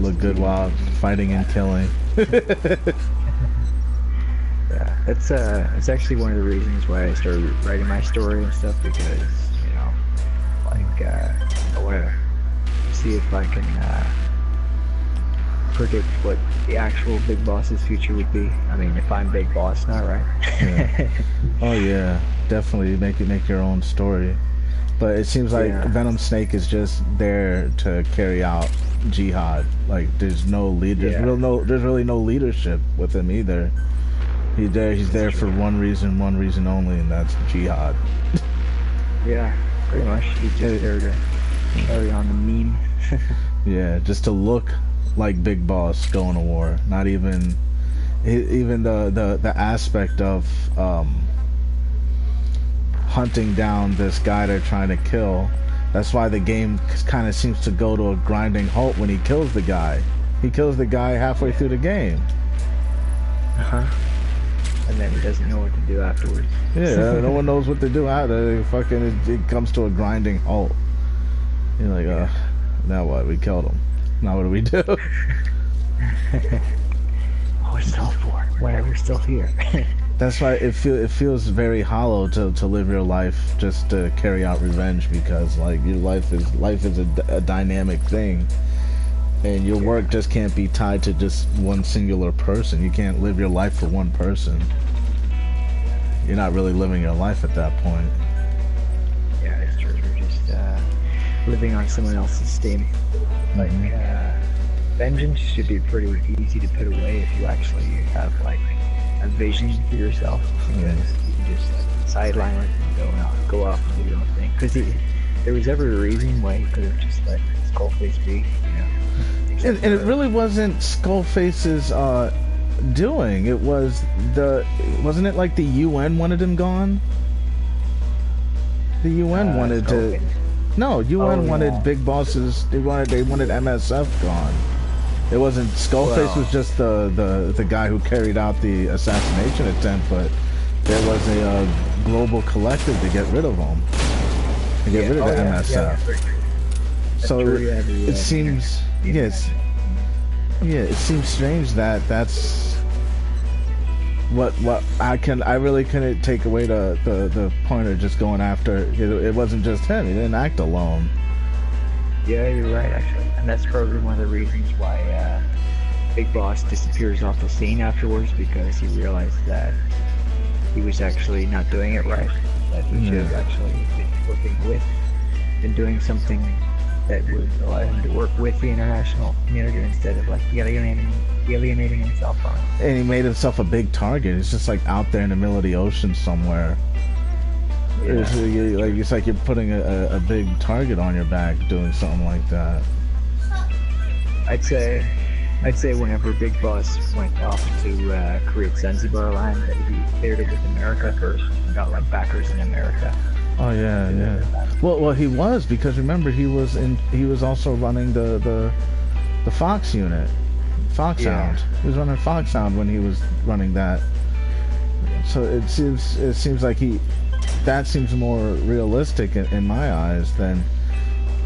look good while fighting and killing. Yeah, it's actually one of the reasons why I started writing my story and stuff, because like I want to see if I can predict what the actual Big Boss's future would be. I mean, if I'm Big Boss now, right? Yeah. Oh yeah, definitely make your own story. But it seems like Venom Snake is just there to carry out jihad. Like there's no lead, there's really no leadership with him either. He's there for one reason only, and that's jihad. Yeah, pretty much. He's just there to carry on the meme. Yeah, just to look like Big Boss going to war. Not even the aspect of hunting down this guy they're trying to kill. That's why the game kind of seems to go to a grinding halt when he kills the guy. He kills the guy halfway through the game. And then he doesn't know what to do afterwards. Yeah, no one knows what to do after. It comes to a grinding halt. You're like, now what? We killed him. Now what do we do? Oh, it's still for why we're still here. That's why it feels very hollow to live your life just to carry out revenge, because like your life is a dynamic thing, and your work just can't be tied to just one singular person. You can't live your life for one person. You're not really living your life at that point. Yeah, it's true. You're just living on someone else's steam. Like vengeance should be pretty easy to put away if you actually have like a vision for yourself. Because you can just like sideline it and go off and do your own thing. Because there was ever a reason why you could have just let Skullface be, And it really wasn't Skullface's doing. It was wasn't it like the UN wanted him gone? The UN wanted to. No, UN wanted Big Bosses. They wanted MSF gone. It wasn't Skullface. Was just the guy who carried out the assassination attempt, but there was a global collective to get rid of him, to get rid of the MSF. So it seems it seems strange that that's what I really couldn't take away the pointer just going after it wasn't just him. He didn't act alone. Yeah, you're right, actually. And that's probably one of the reasons why Big Boss disappears off the scene afterwards, because he realized that he was actually not doing it right. That he should have actually been working with and doing something that would allow him to work with the international community instead of like alienating himself from it. And he made himself a big target. He's just like out there in the middle of the ocean somewhere. Yeah. It's like you're putting a big target on your back doing something like that. I'd say whenever Big Boss went off to create Zanzibar land, that he cleared it with America first and got like backers in America. Oh yeah. Well, he was, because remember he was also running the Fox unit, Foxhound. He was running Foxhound when he was running that. So it seems like that seems more realistic in my eyes than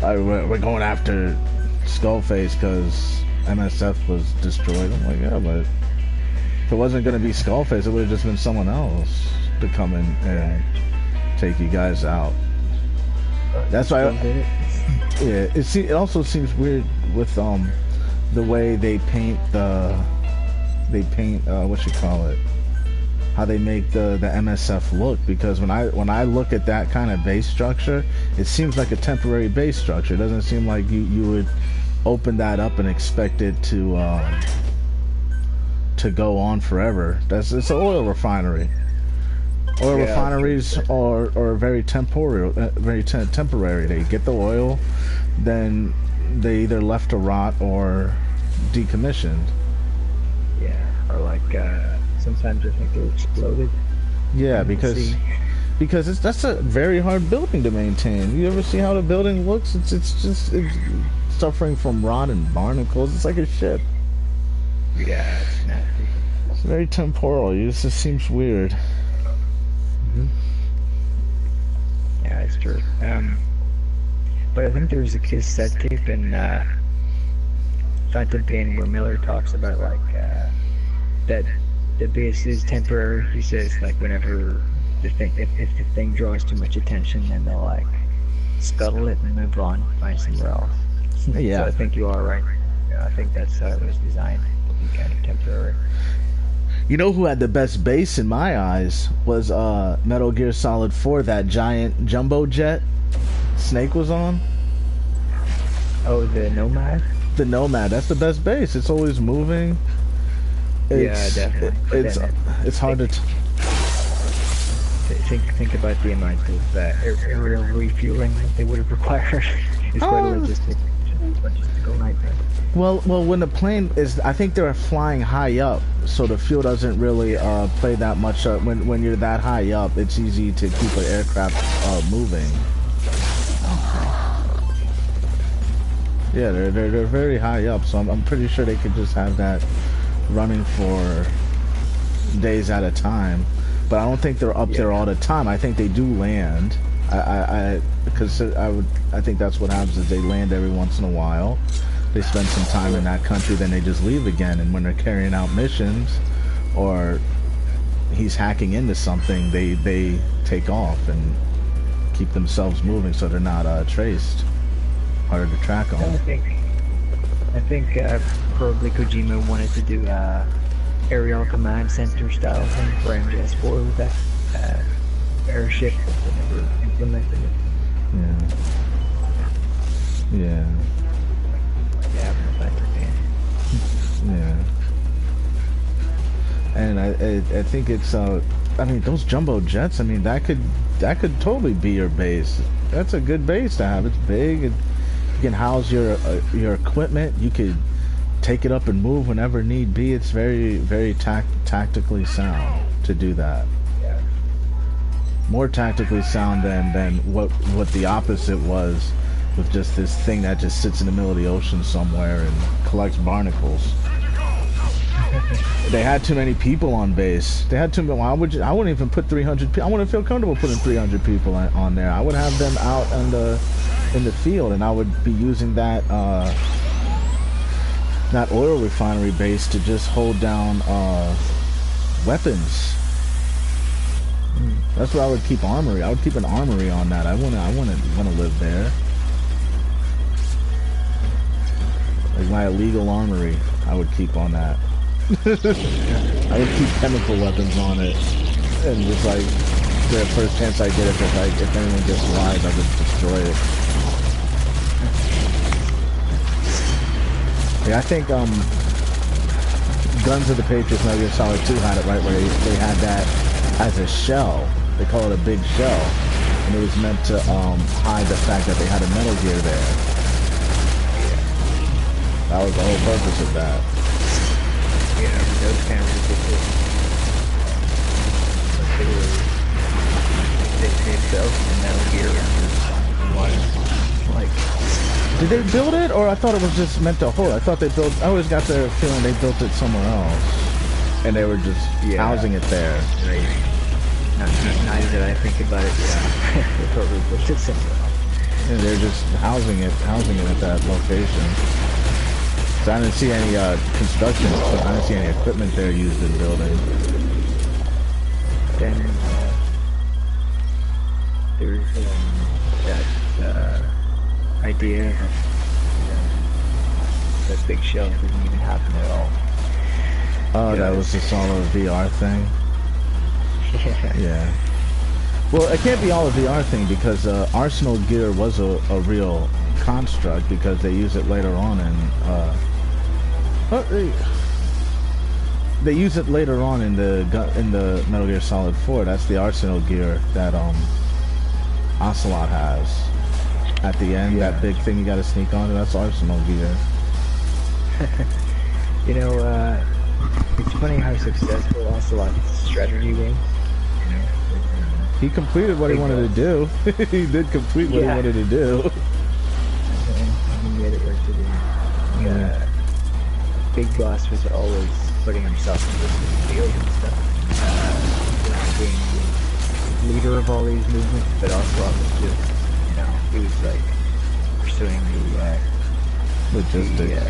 we're going after Skullface because MSF was destroyed. I'm like, yeah, but if it wasn't going to be Skullface, it would have just been someone else to come in and take you guys out. That's why. It also seems weird with the way they paint what you call it, how they make the MSF look, because when I look at that kind of base structure, it seems like a temporary base structure. It doesn't seem like you would open that up and expect it to go on forever. It's an oil refinery. Oil refineries are very temporary. They get the oil, then they either left to rot or decommissioned. Yeah, or like sometimes I think they're exploded. Yeah, because that's a very hard building to maintain. You ever see how the building looks? It's suffering from rot and barnacles. It's like a ship. Yeah, it's nasty. It's very temporal. It just seems weird. Yeah, it's true. But I think there was a cassette tape in Phantom Pain, where Miller talks about like that the base is temporary. He says like whenever the thing, if the thing draws too much attention, then they'll like scuttle it and move on, find somewhere else. Yeah. So I think you are right. Yeah, I think that's how it was designed, to be kind of temporary. You know who had the best base in my eyes was Metal Gear Solid 4, that giant jumbo jet Snake was on. Oh, the Nomad? The Nomad, that's the best base. It's always moving. It's, yeah, definitely. It's hard to think about the amount of aerial refueling that they would have required. It's quite a logistical nightmare. Well, when the plane is, I think they're flying high up, so the fuel doesn't really play that much. When you're that high up, it's easy to keep an aircraft moving. Yeah, they're very high up, so I'm pretty sure they could just have that running for days at a time. But I don't think they're up there all the time. I think they do land. Because I think that's what happens is they land every once in a while. They spend some time in that country, then they just leave again. And when they're carrying out missions, or he's hacking into something, they take off and keep themselves moving so they're not traced. Harder to track on. I think probably Kojima wanted to do aerial command center style thing for MGS4 with that airship, but they never implemented it. Yeah. Yeah. And I think it's I mean, those jumbo jets, I mean, that could totally be your base. That's a good base to have. It's big, and you can house your equipment. You could take it up and move whenever need be. It's very, very tactically sound to do that. Yeah. More tactically sound than what the opposite was, with just this thing that just sits in the middle of the ocean somewhere and collects barnacles. They had too many people on base. They had too many. I wouldn't even put 300 people. I wouldn't feel comfortable putting 300 people on there. I would have them out in the field, and I would be using that oil refinery base to just hold down weapons. That's where I would keep armory. I would keep an armory on that. I wouldn't want to live there. Like my illegal armory, I would keep on that. I would keep chemical weapons on it, and just like the first chance I get, if anyone gets wise, I would destroy it. Yeah, I think Guns of the Patriots Metal Gear Solid 2 had it right, where they had that as a shell. They call it a big shell, and it was meant to hide the fact that they had a Metal Gear there. That was the whole purpose of that. Yeah, those kind of ridiculous. They built the Metal Gear under water. Like, did they build it, or I thought it was just meant to hold? I thought they built. I always got the feeling they built it somewhere else, and they were just housing it there. Right. Now that I think about it, yeah, they probably built it somewhere else. And they're just housing it at that location. So I didn't see any construction. I didn't see any equipment there used in building. Then there's that idea that big shell didn't even happen at all. Oh, that was just all a VR thing? Yeah. Well, it can't be all a VR thing, because Arsenal gear was a real construct, because they use it later on in they use it later on in the Metal Gear Solid 4. That's the Arsenal gear that Ocelot has at the end. That big thing you got to sneak onto. That's Arsenal gear. You know, it's funny how successful Ocelot's strategy was. You know, he completed what he wanted to do. He did complete what he wanted to do. He made it work to do. Yeah. Big Boss was always putting himself in the field and stuff. Being the leader of all these movements, but also was just, he was like pursuing the logistics.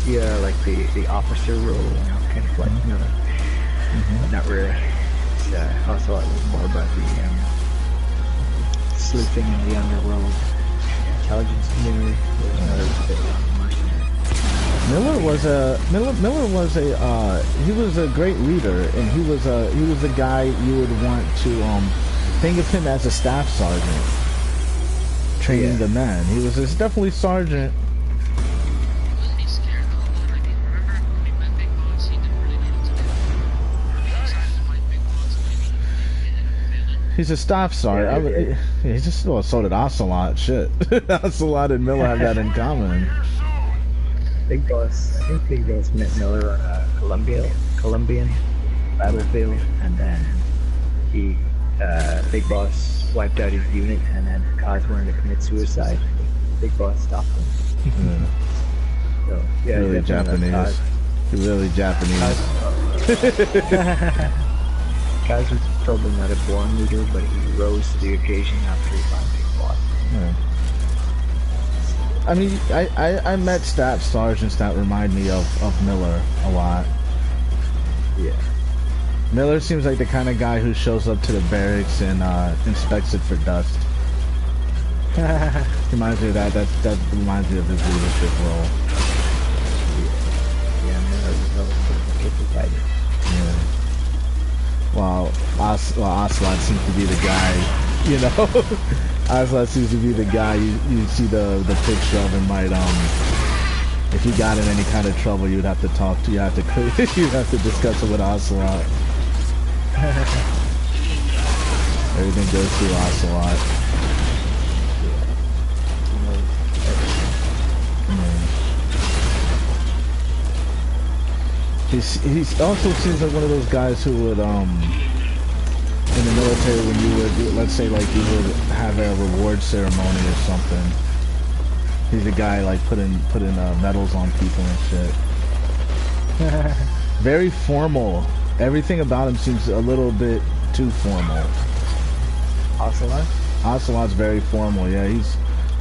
Yeah, like the officer role, you know, kind of like, you know, but not really. It's also a little more about the sleuthing in the underworld, intelligence community. There's another bit of mercenary. He was a great leader, and he was the guy you would want to think of him as a staff sergeant training the men. He was definitely sergeant. Wasn't he scared though? I mean, remember when he met Big Boss, he didn't really know what to do. He decided to fight Big Boss, maybe he ended up failing. He's a staff sergeant. He's just so did Ocelot. Shit, Ocelot and Miller have that in common. Big Boss, I think Big Boss met Miller on a Colombian battlefield, and then Big Boss wiped out his unit, and then Kaz wanted to commit suicide. Big Boss stopped him. So, yeah, Really Japanese. Really Japanese. Kaz was probably not a born leader, but he rose to the occasion after he found Big Boss. Yeah. I mean, I met staff sergeants that remind me of Miller a lot. Yeah. Miller seems like the kind of guy who shows up to the barracks and inspects it for dust. Reminds me of that. That reminds me of his leadership role. Yeah, Miller was pretty guy. Yeah. While Ocelot seems to be the guy, you know. Ocelot seems to be the guy you see the picture of him might if you got in any kind of trouble you'd have to talk to you'd have to discuss it with Ocelot. Everything goes through Ocelot. He's also seems like one of those guys who would in the military when you would let's say like you would have a reward ceremony or something. He's a guy like putting medals on people and shit. Very formal. Everything about him seems a little bit too formal. Ocelot? Ocelot's very formal. Yeah, he's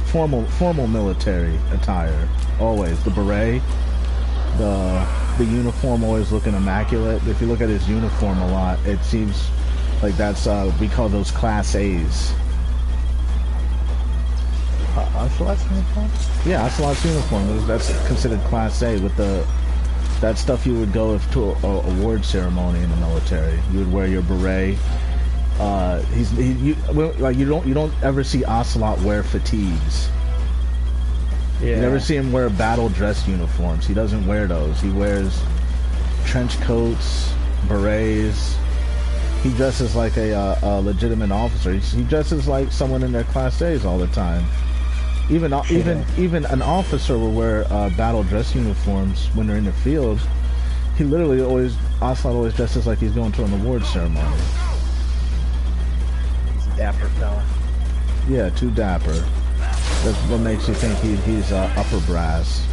formal military attire. Always the beret, the uniform always looking immaculate. If you look at his uniform a lot, it seems like that's we call those Class A's. Ocelot's uniform? Yeah, Ocelot's uniform. That's considered Class A with that stuff you would go to a award ceremony in the military. You would wear your beret. You don't ever see Ocelot wear fatigues. Yeah. You never see him wear battle dress uniforms. He doesn't wear those. He wears trench coats, berets. He dresses like a legitimate officer. He dresses like someone in their Class A's all the time. Even an officer will wear battle dress uniforms when they're in the field. He literally Ocelot always dresses like he's going to an award ceremony. He's a dapper fella. Yeah, too dapper. That's what makes you think he's upper brass.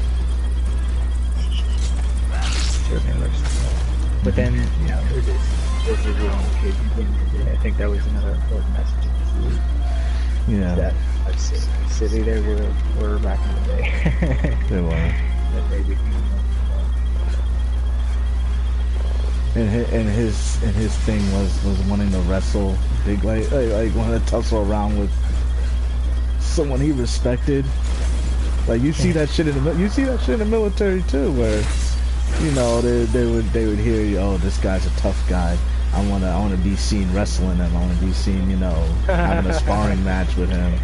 Certainly looks. But then, you know, there's a real kid. I think that was another important message of the movie. Yeah. That city they were back in the day. They were. That they became. And his thing was wanting to wrestle big like wanting to tussle around with someone he respected. Like you see that shit in the military too, where you know they would hear you, oh, this guy's a tough guy. I wanna be seen wrestling him. I wanna be seen, you know, having a sparring match with him.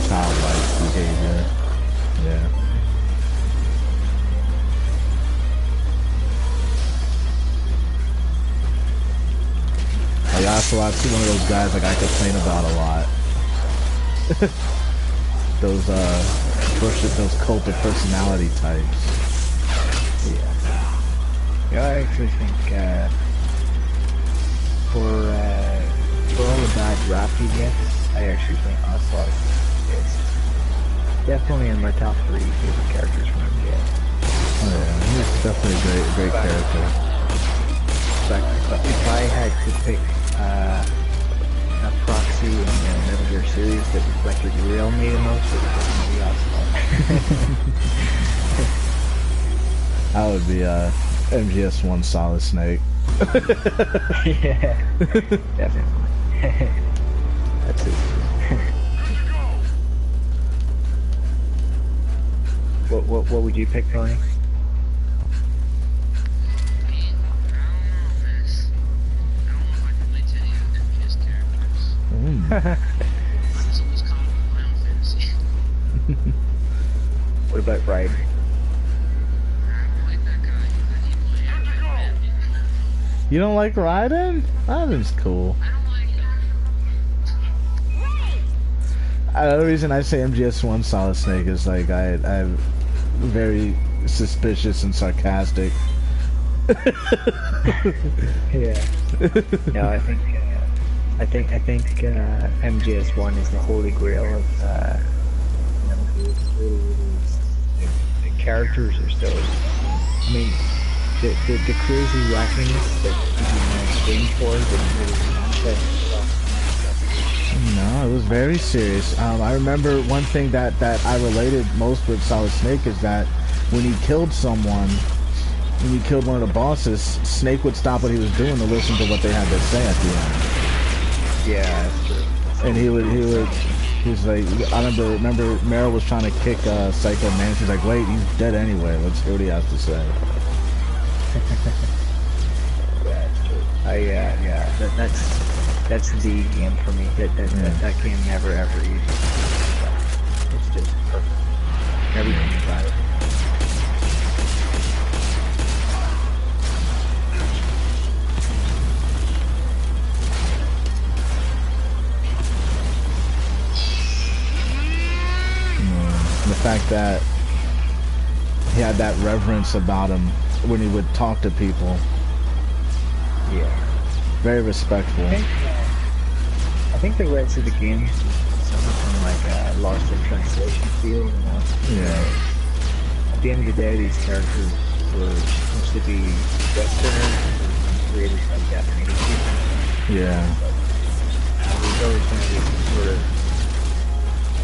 Childlike behavior. Yeah. Like Ocelot's one of those guys like I complain about a lot. those cult of personality types. Yeah, I actually think for all the bad rap he gets, I actually think Ocelot is definitely in my top 3 favorite characters from MGS. Oh yeah, he's definitely a great character. But if I had to pick a proxy in the Metal Gear series that reflected the real me the most, it would be Ocelot. I would be MGS1 Solid Snake. Yeah, definitely. That's it. What would you pick, Tony? What about Ride? You don't like Raiden? Raiden's cool. The reason I say MGS1 Solid Snake is like I'm very suspicious and sarcastic. Yeah. No, I think MGS1 is the holy grail of the characters are so. I mean, the crazy wackiness that you game for didn't really manifest itself. No, it was very serious. I remember one thing that I related most with Solid Snake is that when he killed someone, when he killed one of the bosses, Snake would stop what he was doing to listen to what they had to say at the end. Yeah, that's true. And he was like, I remember Meryl was trying to kick Psycho Man. She's like, wait, he's dead anyway. Let's hear what he has to say. Yeah, that's true. That's the game for me. That game never ever uses. It's just perfect. Everything about it. The fact that he had that reverence about him when he would talk to people. Yeah. Very respectful. I think the rest of the game is something like lost in translation feel, you know? Yeah. At the end of the day, these characters were supposed to be Westerners and created by Japanese people. Yeah. There's always going to be sort of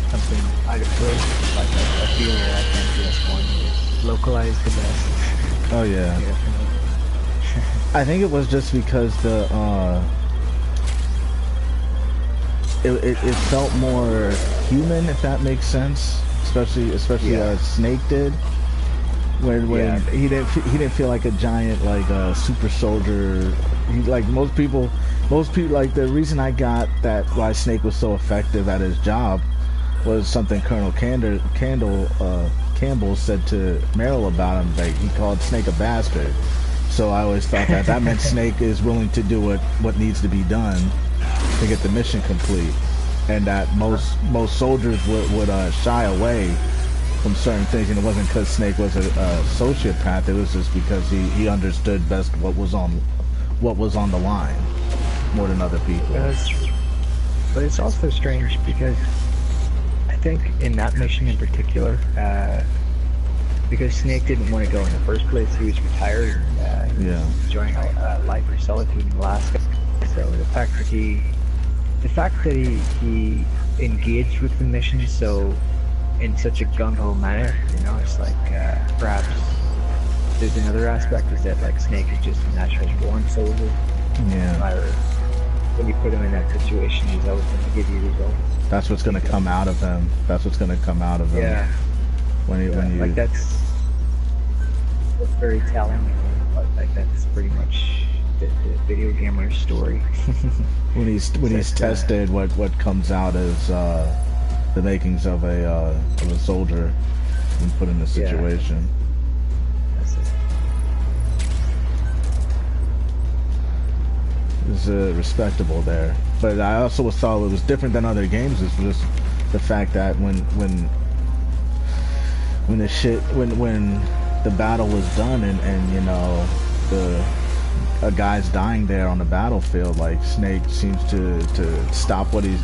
something out of place, like I feel like MGS1 is localized the best. Oh yeah. I think it was just because it felt more human, if that makes sense. Especially Snake did. When he didn't feel like a giant super soldier. He, like most people like the reason I got that why Snake was so effective at his job was something Colonel Campbell said to Meryl about him. Like he called Snake a bastard. So I always thought that meant Snake is willing to do what needs to be done to get the mission complete, and that most soldiers would shy away from certain things, and it wasn't because Snake was a sociopath. It was just because he understood best what was on the line more than other people. That's true. But it's also strange because I think in that mission in particular, because Snake didn't want to go in the first place, he was retired and enjoying a life of solitude in Alaska. So the fact that he engaged with the mission so in such a gung-ho manner, you know, it's like perhaps there's another aspect is that like Snake is just a naturally born soldier. Yeah. No matter when you put him in that situation, he's always going to give you results. That's what's going to come out of him. That's what's going to come out of him. Yeah. When you like that's very telling. But like that's pretty much the video gamer's story. when he's tested, what comes out is the makings of a soldier when put in a situation. Yeah. That's it. It's respectable there, but I also thought it was different than other games. It's just the fact that when the battle was done and you know a guy's dying there on the battlefield, like Snake seems to stop what he's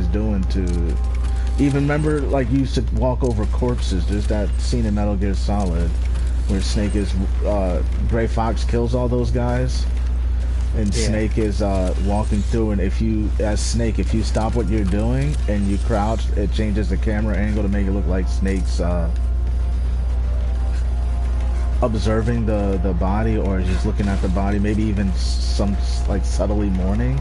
doing to even remember, like, you used to walk over corpses. There's that scene in Metal Gear Solid where Snake is Gray Fox kills all those guys and Yeah. Snake is walking through, and if you stop what you're doing and you crouch, it changes the camera angle to make it look like Snake's observing the body, or just looking at the body, maybe even some like subtly mourning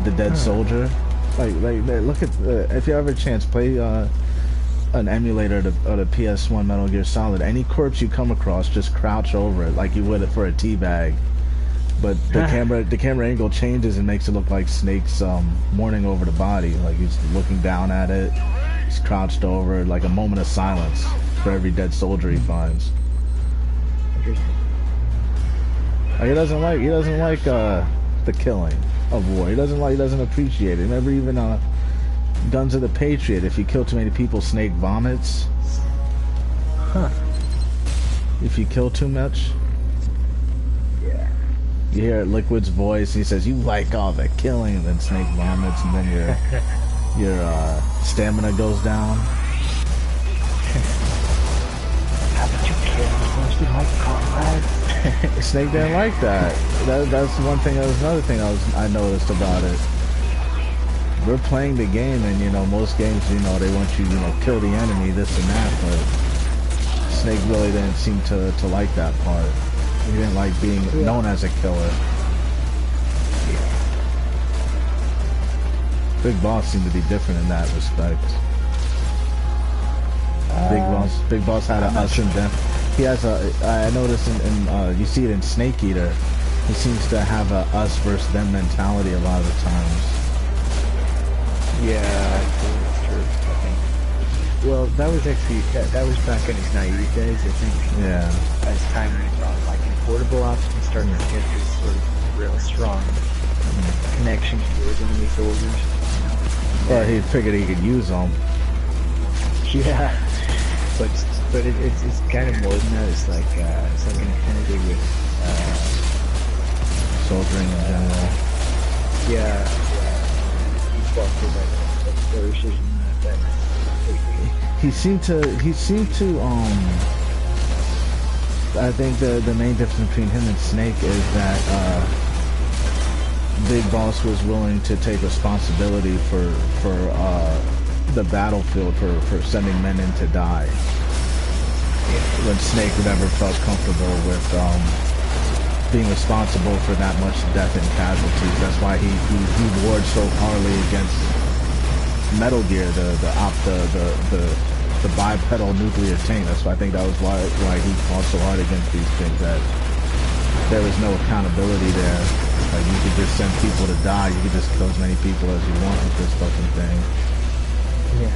the dead soldier. Like look at if you ever have a chance, play an emulator of the PS1 Metal Gear Solid. Any corpse you come across, just crouch over it like you would for a teabag. But the camera angle changes and makes it look like Snake's mourning over the body, like he's looking down at it. He's crouched over it, like a moment of silence for every dead soldier he finds. Interesting. Like, he doesn't like the killing of war. He doesn't appreciate it. Remember, even Guns of the Patriot, if you kill too many people, Snake vomits. Huh. If you kill too much. Yeah. You hear Liquid's voice, he says, "You like all the killing," and then Snake vomits, and then your stamina goes down. Haven't you killed most of my comrades? Snake didn't like that. That's one thing. That was another thing I noticed about it. We're playing the game, and most games, they want you, kill the enemy, this and that, but Snake really didn't seem to like that part. He didn't like being known as a killer. Big Boss seemed to be different in that respect. Big Boss had a us and them. He has I noticed in you see it in Snake Eater, he seems to have a us versus them mentality a lot of the times. Yeah, that's true, I think. Well, that was actually, that was back in his naive days, I think. Yeah. As time went on, like in portable ops, he started to get this sort of real strong connection towards enemy soldiers. Well, he figured he could use them. Yeah, but it's kind of more than that. It's like an affinity with Soldiering in general. yeah. He's walked through that flourishes and that. He seemed to I think the main difference between him and Snake is that Big Boss was willing to take responsibility for the battlefield, for sending men in to die. When Snake never felt comfortable with being responsible for that much death and casualties. That's why he warred so hardly against Metal Gear, the bipedal nuclear tank. That's why I think that was why he fought so hard against these things, that there was no accountability there. Like, you could just send people to die, you could just kill as many people as you want with this fucking thing. Yeah.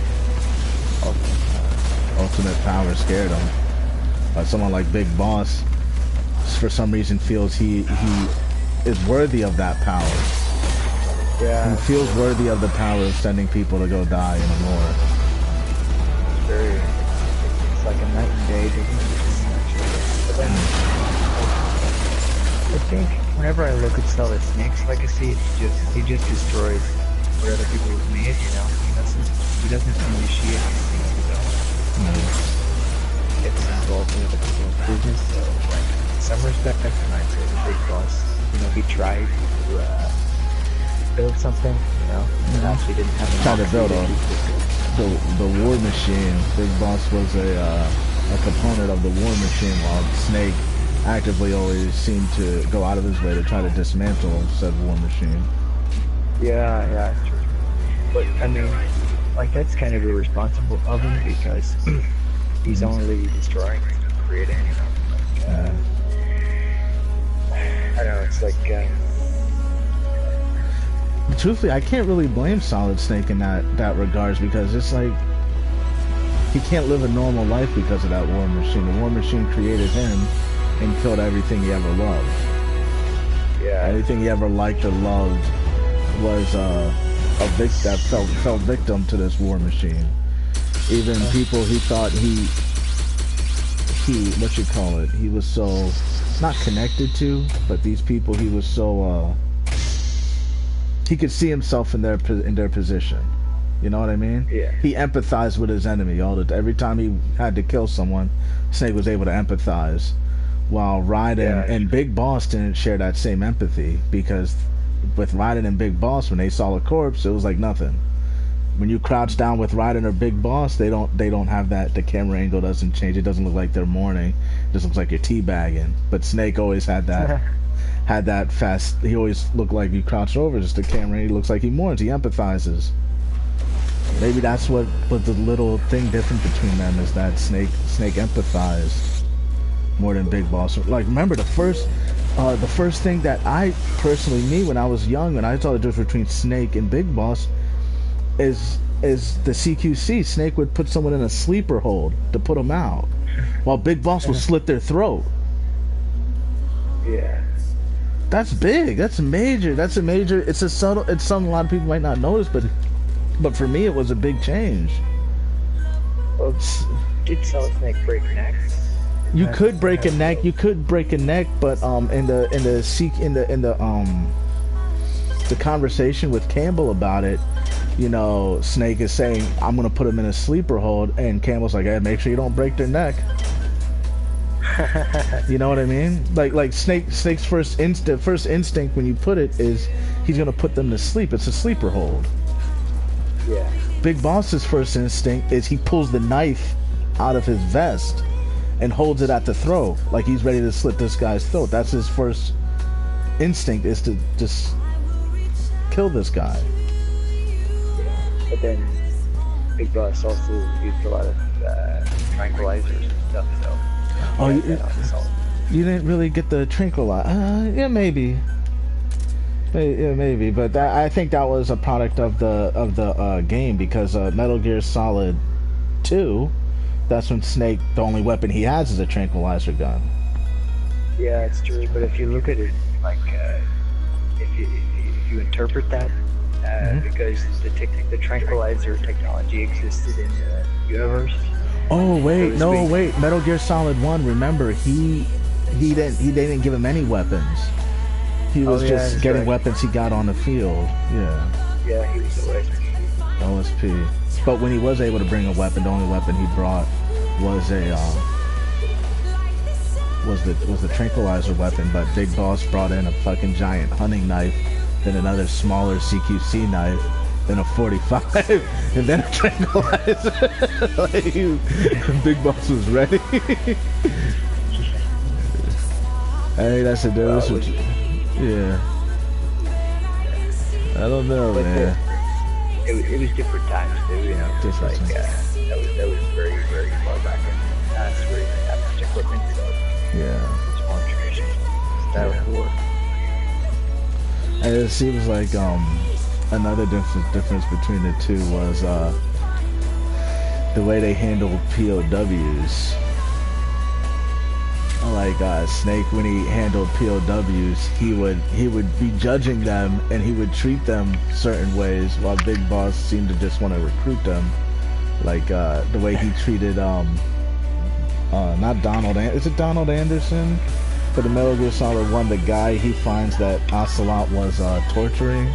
Ultimate power scared him. Someone like Big Boss, for some reason, feels he is worthy of that power. Yeah. He feels worthy of the power of sending people to go die in a war. It's like a night and day difference, actually. But then, I think whenever I look at Solid Snake's legacy, he just destroys what other people have made. He doesn't initiate anything of his own. Gets involved in other people's business. So, like, in some respects, I'd say the Big Boss, he tried to build something, and actually didn't have enough. Tried to build the war machine. Big Boss was a component of the war machine, while Snake actively always seemed to go out of his way to try to dismantle said war machine. Yeah, true. But I mean, like, that's kind of irresponsible of him, because he's only destroying, he's not creating. I don't know. It's like. Truthfully, I can't really blame Solid Snake in that regards, because it's like he can't live a normal life because of that war machine. The war machine created him and killed everything he ever loved. Yeah. Anything he ever liked or loved was that fell victim to this war machine. Even people he thought he was so not connected to, but these people he was so he could see himself in their position. You know what I mean? Yeah. He empathized with his enemy every time he had to kill someone. Snake was able to empathize while Raiden and Big Boss didn't share that same empathy, because with Raiden and Big Boss, when they saw a corpse, it was like nothing. When you crouch down with Raiden or Big Boss, they don't have that. The camera angle doesn't change. It doesn't look like they're mourning. It just looks like you're teabagging. But Snake always had that had that fast. He always looked like you crouched over just the camera. He looks like he mourns. He empathizes. Maybe that's what the little thing different between them is, that Snake empathized more than Big Boss. Like, remember the first thing that I personally, me, when I was young, when I saw the difference between Snake and Big Boss, is the CQC. Snake would put someone in a sleeper hold to put them out, while Big Boss would slit their throat. Yeah. That's big. That's major. That's a major. It's a subtle. It's something a lot of people might not notice, but for me, it was a big change. Well, did Solid Snake break necks? You could break a neck. You could break a neck, but in the conversation with Campbell about it, you know, Snake is saying, "I'm gonna put him in a sleeper hold," and Campbell's like, "Hey, make sure you don't break their neck." You know what I mean? Like Snake's first instinct when you put it is he's gonna put them to sleep. It's a sleeper hold. Yeah. Big Boss's first instinct is he pulls the knife out of his vest and holds it at the throat, like he's ready to slit this guy's throat. That's his first instinct, is to just kill this guy. Yeah. But then Big Boss also used a lot of tranquilizers and stuff, so... Oh, you didn't really get the tranquilizer. Yeah, maybe. Yeah, maybe, but I think that was a product of the game, because Metal Gear Solid 2, that's when Snake, the only weapon he has is a tranquilizer gun. Yeah, it's true. But if you look at it, like, if you interpret that, because the tranquilizer technology existed in the universe. Oh wait, no wait. Metal Gear Solid 1. Remember, they didn't give him any weapons. He was just getting weapons he got on the field. Yeah. Yeah, he was OSP. OSP. But when he was able to bring a weapon, the only weapon he brought was the tranquilizer weapon. But Big Boss brought in a fucking giant hunting knife, then another smaller CQC knife, then a 45, and then a tranquilizer. Like, Big Boss was ready. Hey, that's a difference. Yeah. I don't know, man. It was different times, too, you know. Just like that was very, very far back in the past where you didn't have much equipment, so yeah, it's more traditional style of war. And it seems like another difference between the two was the way they handled POWs. Like Snake, when he handled POWs, he would be judging them and he would treat them certain ways, while Big Boss seemed to just want to recruit them. Like the way he treated not Donald. Is it Donald Anderson? For the Metal Gear Solid 1, the guy he finds that Ocelot was torturing.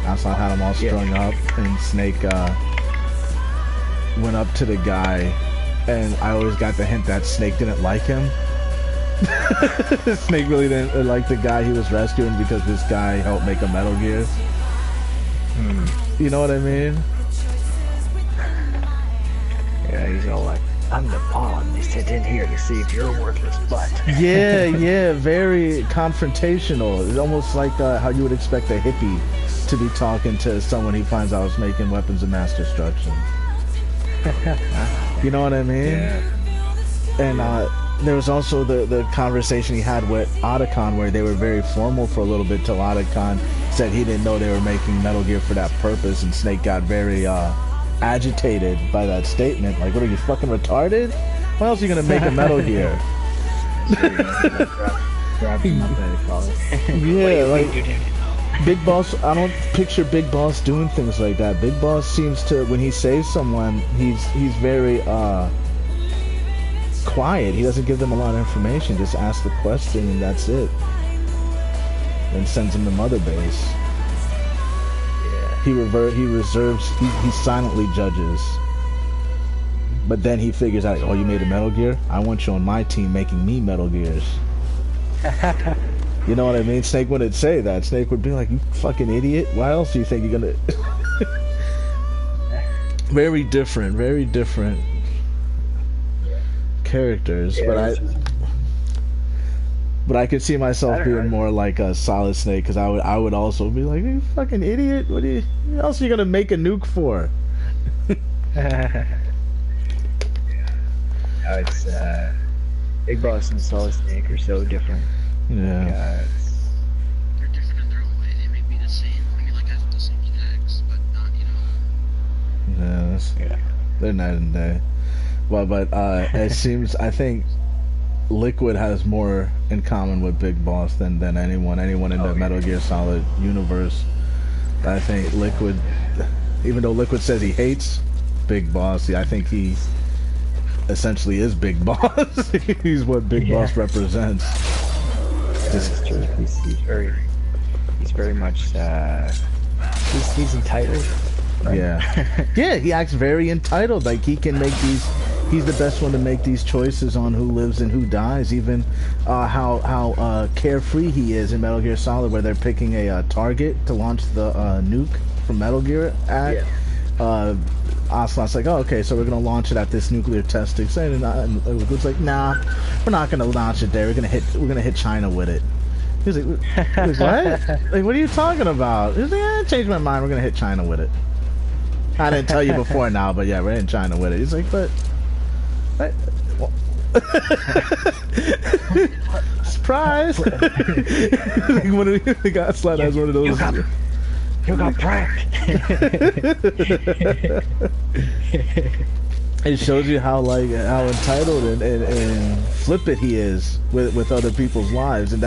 Ocelot had him all strung up, and Snake went up to the guy, and I always got the hint that Snake didn't like him. Snake really didn't like the guy he was rescuing because this guy helped make a Metal Gear. You know what I mean? Yeah, he's all like, "I'm the pawn. They sent in here to see if you're a worthless butt." Yeah, very confrontational. It's almost like how you would expect a hippie to be talking to someone he finds out is making weapons of mass destruction. You know what I mean? Yeah. And there was also the conversation he had with Otacon, where they were very formal for a little bit, till Otacon said he didn't know they were making Metal Gear for that purpose, and Snake got very agitated by that statement. Like, what are you, fucking retarded? When else are you gonna make a Metal Gear? Yeah, like Big Boss. I don't picture Big Boss doing things like that. Big Boss seems to, when he saves someone, he's very quiet. He doesn't give them a lot of information. Just ask the question and that's it. Then sends them to Mother Base. He reserves. He silently judges. But then he figures out, oh, you made a Metal Gear? I want you on my team making me Metal Gears. You know what I mean? Snake wouldn't say that. Snake would be like, "You fucking idiot! Why else do you think you're gonna?" Very different, very different characters, Yeah, but I could see myself I don't being know. more like a Solid Snake, because I would also be like, "You fucking idiot! What else are you gonna make a nuke for?" No, it's Big Boss and Solid Snake are so different. Yeah. They're different in their own way. They may be the same. I mean, like, have the same attacks, but not, Yeah, they're night and day. Well, but it seems, I think Liquid has more in common with Big Boss than anyone in the Metal Gear Solid universe. I think Liquid, even though Liquid says he hates Big Boss, I think he essentially is Big Boss. He's what Big Boss represents. That's true. He's very much he's entitled. Right? Yeah. Yeah, he acts very entitled. Like, he can make these. He's the best one to make these choices on who lives and who dies. Even how carefree he is in Metal Gear Solid, where they're picking a target to launch the nuke from Metal Gear at. Yeah. Ocelot's like, "Oh, okay, so we're gonna launch it at this nuclear testing site," and Liquid's like, "Nah, we're not gonna launch it there. We're gonna hit China with it." He's like, "What? Like, what are you talking about?" He's like, "I changed my mind. We're gonna hit China with it." I didn't tell you before now, but yeah, we're in China with it. He's like, "But." Surprise! The guy slide has one of those. You got pranked. It shows you how entitled and flippant he is with other people's lives, and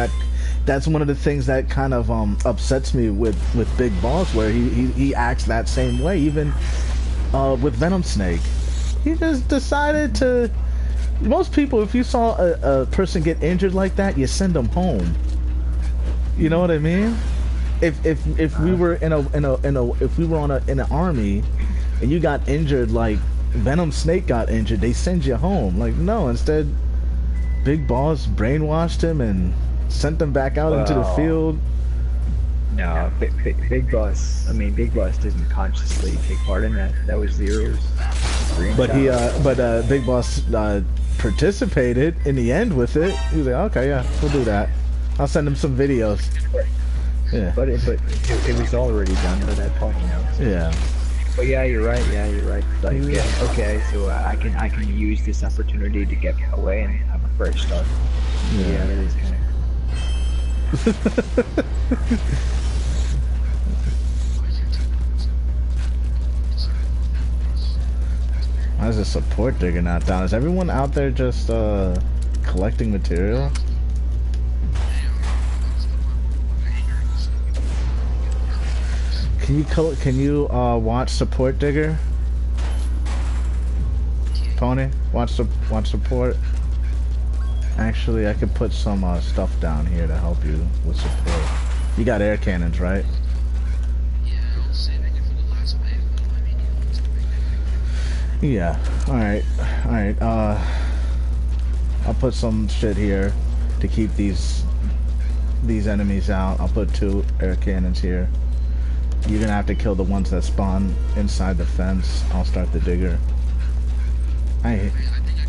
that's one of the things that kind of upsets me with Big Boss, where he acts that same way. Even with Venom Snake, he just decided to. Most people, if you saw a person get injured like that, you send them home. You know what I mean? If we were in an army and you got injured like Venom Snake got injured, they send you home. Like, no, instead Big Boss brainwashed him and sent them back out into the field. No, Big Boss. I mean, Big Boss didn't consciously take part in that. That was Zero's. But Big Boss participated in the end with it. He was like, "Okay, yeah, we'll do that. I'll send him some videos." Yeah. But it was already done by that point, you know. Yeah. But yeah, you're right. Yeah, you're right. Like, yeah, okay, so I can use this opportunity to get away and have a fresh start. Yeah, that is kind of. Why is the support digger not down? Is everyone out there just collecting material? Can you watch support digger? Pony, watch support. Actually, I could put some stuff down here to help you with support. You got air cannons, right? Yeah, I was saving it for the last wave, but I mean, Yeah. All right. I'll put some shit here to keep these enemies out. I'll put 2 air cannons here. You're gonna have to kill the ones that spawn inside the fence. I'll start the digger. I think I can do that.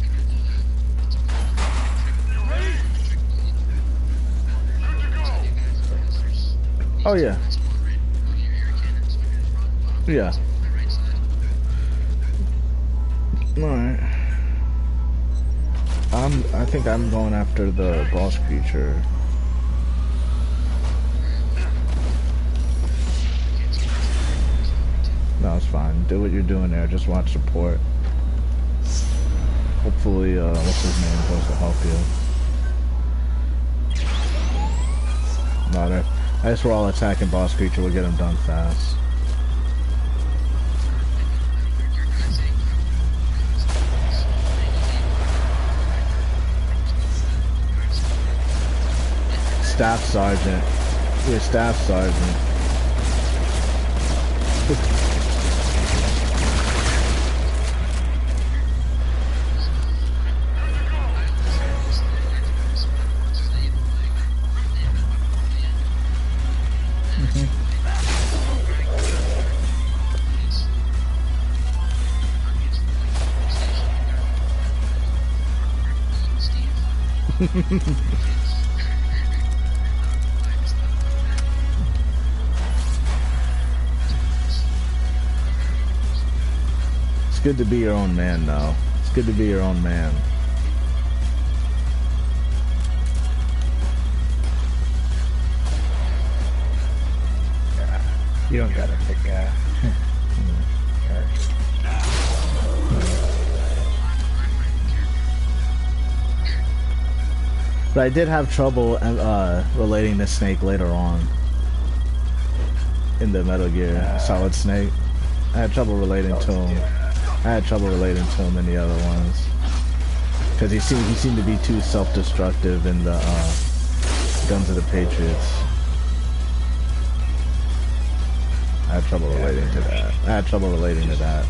Oh yeah. Yeah. Alright. I think I'm going after the boss creature. No, it's fine. Do what you're doing there. Just watch support. Hopefully, what's his name goes to help you. No, I guess we're all attacking boss creature. We'll get him done fast. Staff sergeant. You're staff sergeant. It's good to be your own man, though. It's good to be your own man. You don't gotta pick But I did have trouble relating to Snake later on in the Metal Gear Solid Snake. I had trouble relating to him. I had trouble relating to him in the other ones because he seemed to be too self-destructive in the Guns of the Patriots. I had trouble relating to that. I had trouble relating to that.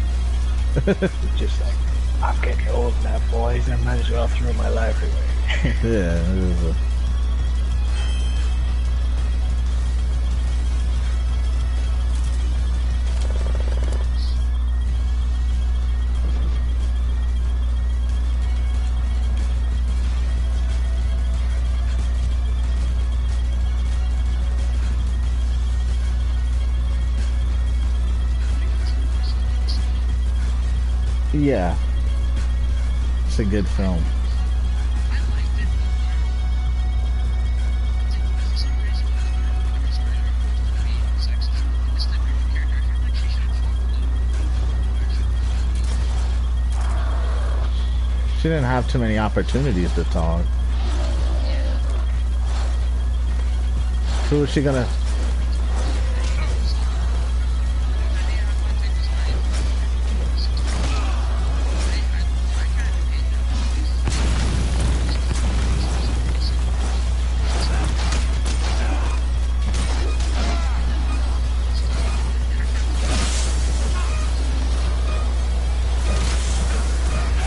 just like, I'm getting old now, boys. I might as well throw my life away. Yeah, it was yeah. It's a good film. She didn't have too many opportunities to talk. Who was she gonna...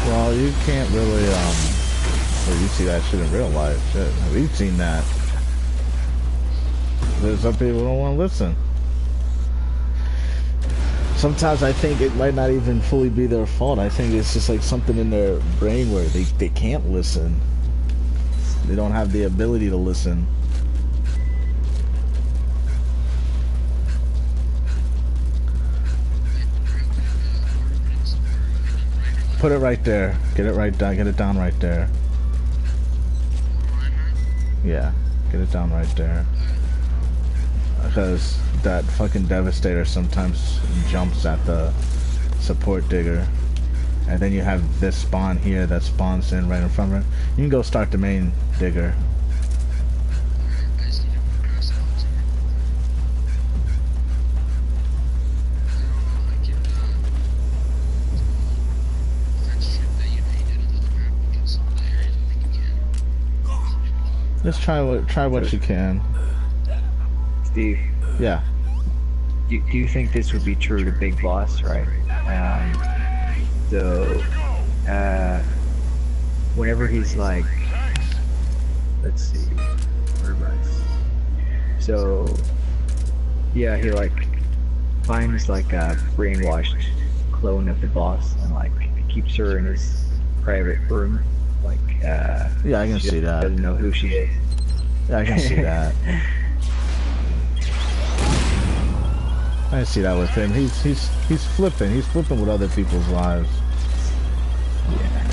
Well, you can't really, well, you see that shit in real life. Shit, we've seen that. There's some people who don't want to listen. Sometimes I think it might not even fully be their fault. I think it's just like something in their brain where they can't listen. They don't have the ability to listen. Put it right there. Get it right down. Get it down right there. Yeah, get it down right there. Because that fucking Devastator sometimes jumps at the support digger. And then you have this spawn here that spawns in right in front of it. You can go start the main digger. Just try what you can. Steve. Yeah. Do you think this would be true to Big Boss, right? Whenever he's like, let's see, whereabouts. So, yeah, he like finds like a brainwashed clone of the boss and like keeps her in his private room. Like, yeah, I can see that. Doesn't know who she is. Yeah, I can see that. I can see that with him. He's flipping. He's flipping with other people's lives. Yeah.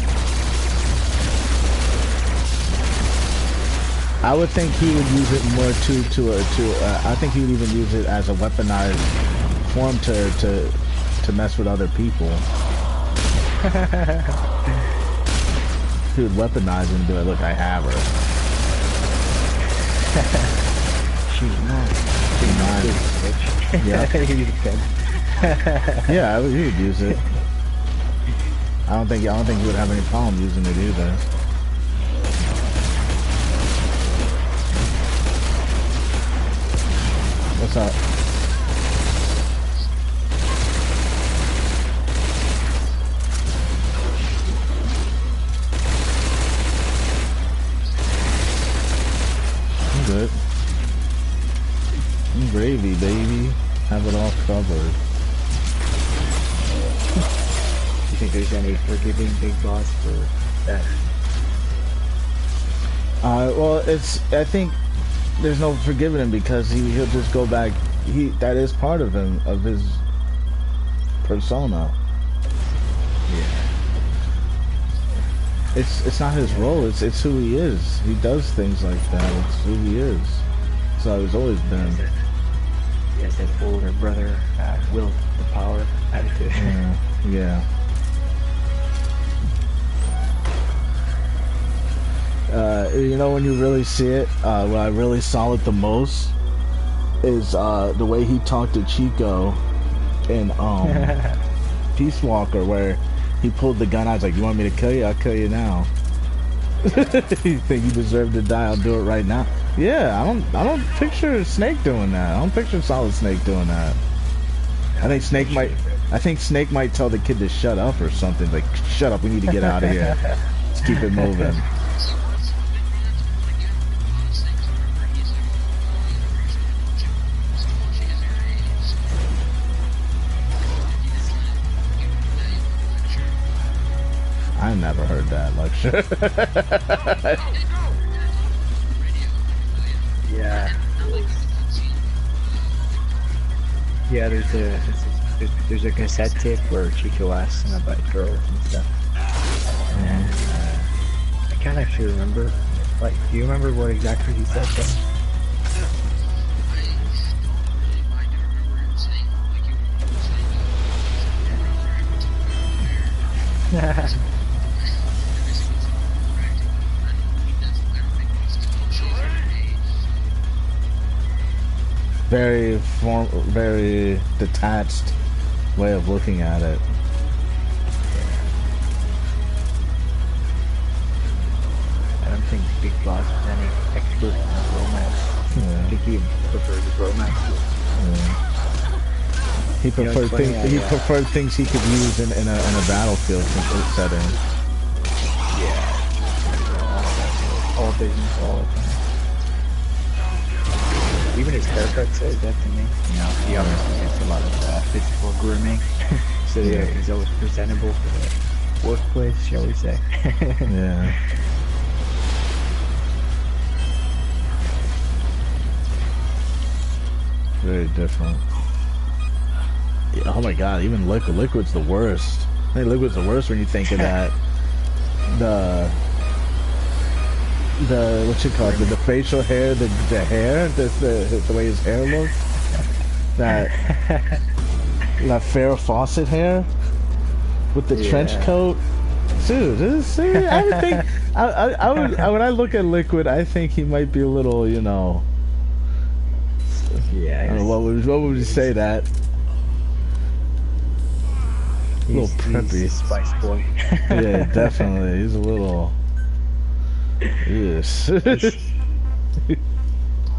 I would think he would use it more I think he would even use it as a weaponized form to mess with other people. He would weaponize it and be like, look, I have her. She's mine. Yeah. Yeah, he would use it. I don't think he would have any problem using it either. What's up? Good. Gravy, baby. Have it all covered. You think there's any forgiving Big Boss for that? Well, I think there's no forgiving him because he'll just go back. That is part of him, of his persona. Yeah. It's not his role. It's who he is. He does things like that. It's who he is. That's how he's always been. He has that older brother, will the power attitude. Yeah. You know when you really see it, when I really saw it the most is the way he talked to Chico in Peace Walker, where he pulled the gun out. He's like, "You want me to kill you? I'll kill you now." You think you deserve to die? I'll do it right now. Yeah, I don't picture Snake doing that. I don't picture Solid Snake doing that. I think Snake might tell the kid to shut up or something. Like, shut up, we need to get out of here. Let's keep it moving. I never heard that lecture. Yeah. Yeah, there's a cassette tape where Chico asks him about girls and stuff. And I can't actually remember. Like, do you remember what exactly he said then? Very detached way of looking at it. I don't think Big Boss is any expert in romance. Yeah. I think he prefers romance. Yeah. He preferred funny, He preferred things he could use in a battlefield setting. Yeah. All business, all the time. Even his haircut says that to me. You know, he obviously gets a lot of physical grooming. So yeah, he's always presentable for the workplace, shall we say. Yeah. Very different. Yeah, oh my god, even Liquid's the worst. I think Liquid's the worst when you think of that. The what you call it? The facial hair, the hair, the way his hair looks. That Farrah Fawcett hair with the trench coat. Dude, I would think I would when I look at Liquid, I think he might be a little, you know. Yeah. I don't know, what would you say that? A little preppy. He's a spice boy. Yeah, definitely. He's a little. Yes.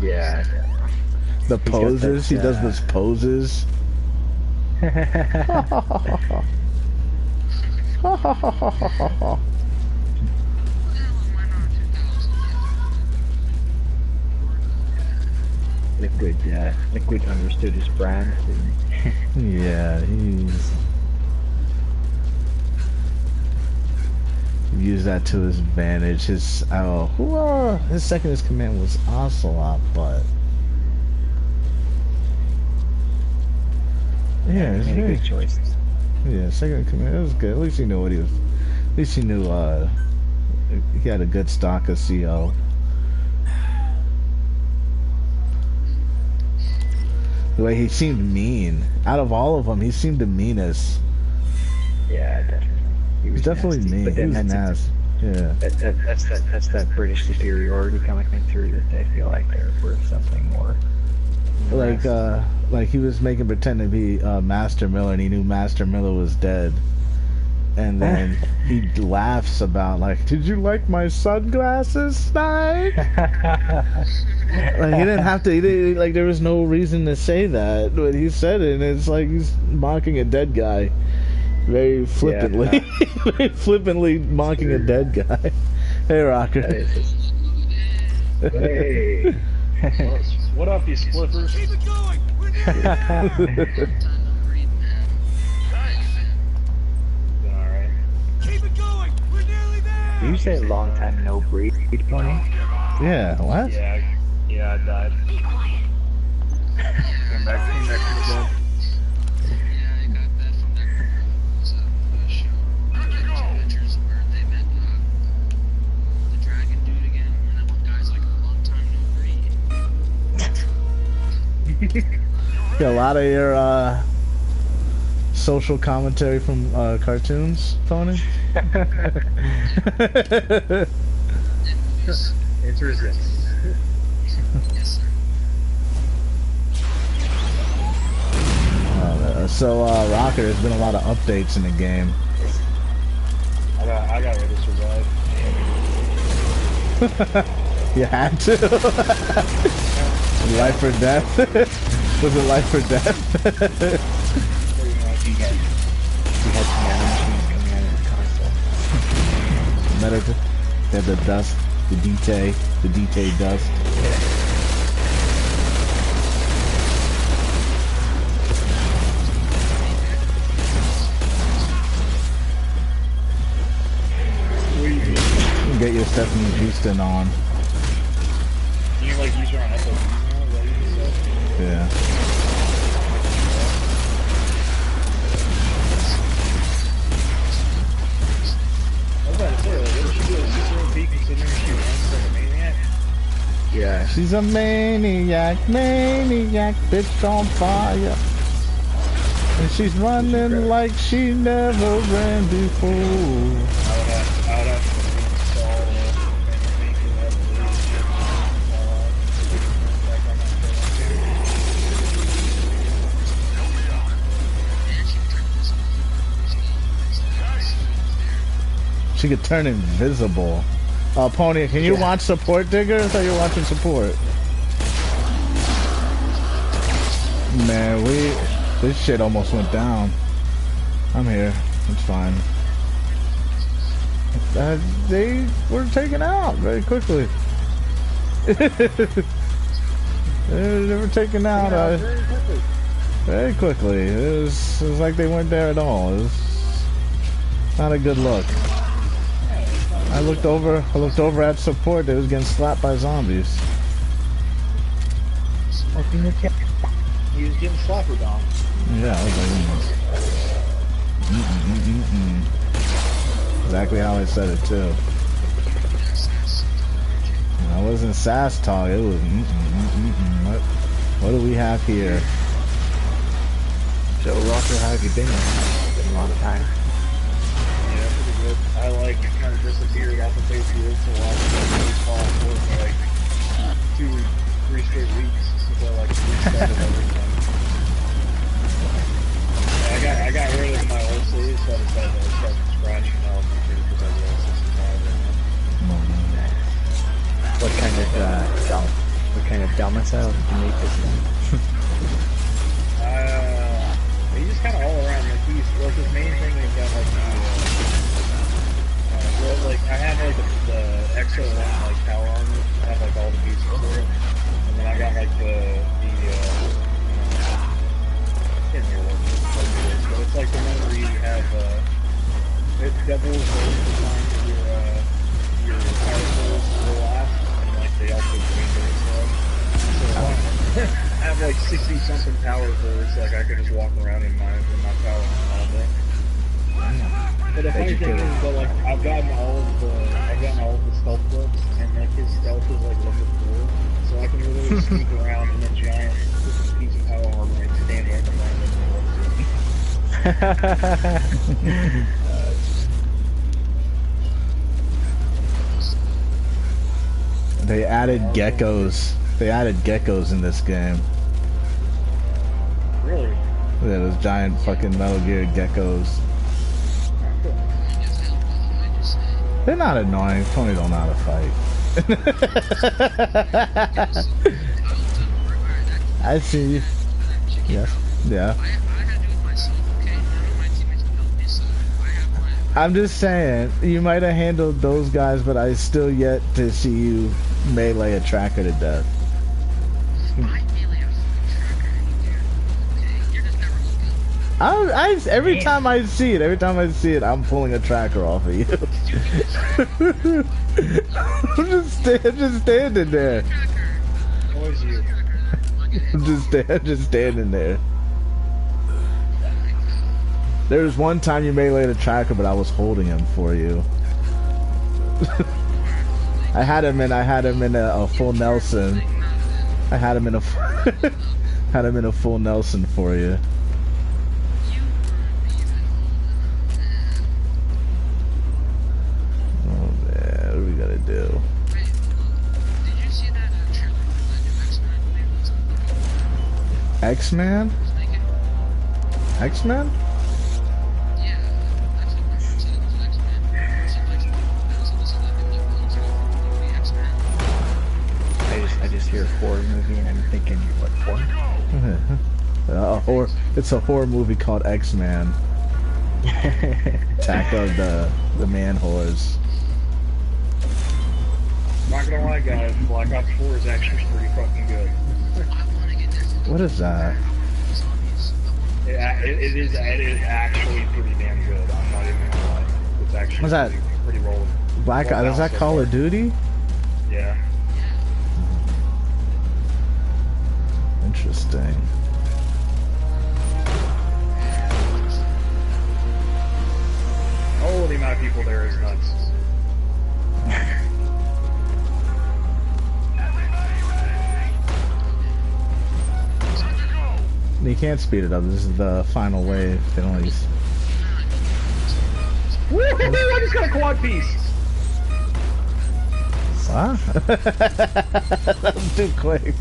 Yeah. The poses. He does those poses. Liquid understood his brand. Yeah, he's used that to his advantage. His second in command was Ocelot, but yeah, he made a good choice. Yeah, second in command, it was good. At least he knew what he was. At least he knew he had a good stock of CO. The way he seemed mean. Out of all of them, he seemed the meanest. Yeah, definitely. He was definitely nasty. mean. But then he was nasty. Yeah. That's that British superiority coming through that they feel like they're worth something more. Like he was making pretend to be Master Miller, and he knew Master Miller was dead. And then he laughs about, like, did you like my sunglasses, Snide? Like, he didn't have to, like, there was no reason to say that, but he said it, and it's like he's mocking a dead guy. Very flippantly. Yeah. Very flippantly mocking a dead guy. Hey, Rocker. Hey. What up, you spliffers? Keep it going! We're You say long time no breed, Pony? Yeah, what? Yeah, I died. Came back from the dead. Yeah, I got that from that show. Adventures where they met the dragon dude again, and that one guy's like a long time no read. Yeah, a lot of your social commentary from cartoons, Tony. Answer is yes. Yes, sir. So, Rocker, there's been a lot of updates in the game. I got ready to survive. You had to? Life or death? Was it life or death? You had some nanomachines coming out of the console. Medical. They had the dust, the DT dust. Get your Stephanie Houston on. You like use her on FOB now? Is that what you said? Yeah. I was about to say, like, what did she do? She's so peak considering she runs like a maniac. Yeah. She's a maniac, bitch on fire. And she's running like she never ran before. I would have to install and make it evolution. Back on that She could turn invisible. Pony, can you watch support, Digger? I thought you were watching support. Man, this shit almost went down. I'm here. It's fine. They were taken out very quickly. They were taken out very quickly. It was like they weren't there at all. It was not a good look. I looked over at support. They was getting slapped by zombies. He was getting slapper down. Yeah, I was like, exactly how I said it too. I wasn't sass talk. It was What do we have here? So, Rocker, how have you been? It's been a long time. Yeah, pretty good. I like kind of disappeared off the face of the earth for a while. Baseball for like 2-3 straight weeks since I like restarted everything. Yeah, I got rid of my old sleeves, so I decided to start from scratch now because I realized this is What kind of domicile did you make this in? he's just kind of all around. Like he's like his main thing is got like like I have like the extra one like power armor. I have like all the pieces for it, and then I got like the I can't remember what it is, but it's like the one where you have it doubles the time of your power tools will last, and like they also drain their stuff. So I have like 60 something power force, like I can just walk around in my power armor all day. But the funny thing is that like I've gotten all of the stealth books, and like his stealth is like level 4, so I can literally sneak around in a giant piece of power armor and stand right behind him. They added geckos. They added geckos in this game. Really? Yeah, those giant fucking Metal Gear geckos. They're not annoying. Tony don't know how to fight. I see you. Yes. Yeah. I'm just saying, you might have handled those guys, but I still yet to see you melee a tracker to death. Every time I see it, I'm pulling a tracker off of you. I'm just standing there. Always you. I'm just standing there. There was one time you meleeed a tracker, but I was holding him for you. I had him in a full Nelson. I had him in a had him in a full Nelson for you. Oh man, what are we gonna do? Wait, did you see that trailer for the new X-Men movie that's on the X-Man? was making? X-Men? Yeah, that's what I said it was X-Men. It seemed like so this is like the new movie X-Men. I just hear horror movie and I'm thinking, what horror? It's a horror movie called X-Man. Attack of the man whores. Not gonna lie, guys, Black Ops 4 is actually pretty fucking good. I want to get this. What is that? Zombies. It is actually pretty damn good. I'm not even gonna lie. It's actually What's that? pretty rolling. Black Well, is that so Call far. of Duty? Yeah. Interesting. Oh, the amount of people there is nuts. You can't speed it up. This is the final wave. They don't use. Woohoo! I just got a quad piece! What? That was too quick. Is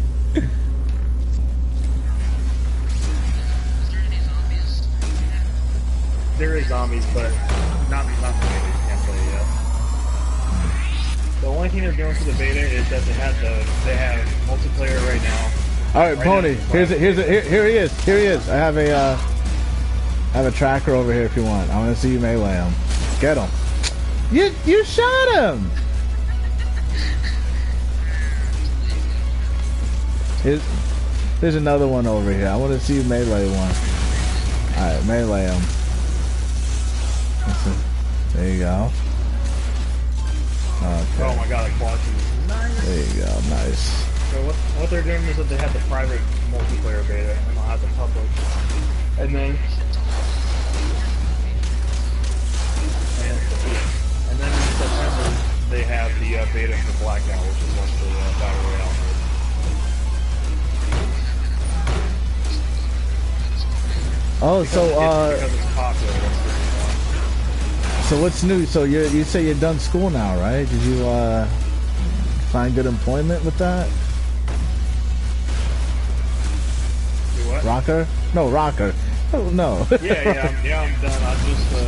there any zombies? There is zombies, but not the beta. You can't play it yet. The only thing they're doing for the beta is that they have multiplayer right now. All right, Right Pony. now. Here he is. Here he is. I have a tracker over here if you want. I want to see you melee him. Get him. You shot him. Here's another one over here. I want to see you melee one. All right, melee him. There you go. Okay. Oh my god, a quad piece. Nice! There you go. Nice. So what they're doing is that they have the private multiplayer beta and they'll have the public. And then in September they have the beta for Blackout, which is like the Battle Royale mode. Oh, Because it's popular, that's the reason why. so what's new? So you say you're done school now, right? Did you find good employment with that? Do what? Rocker? No, Rocker. Oh no. Yeah, I'm done. I've just been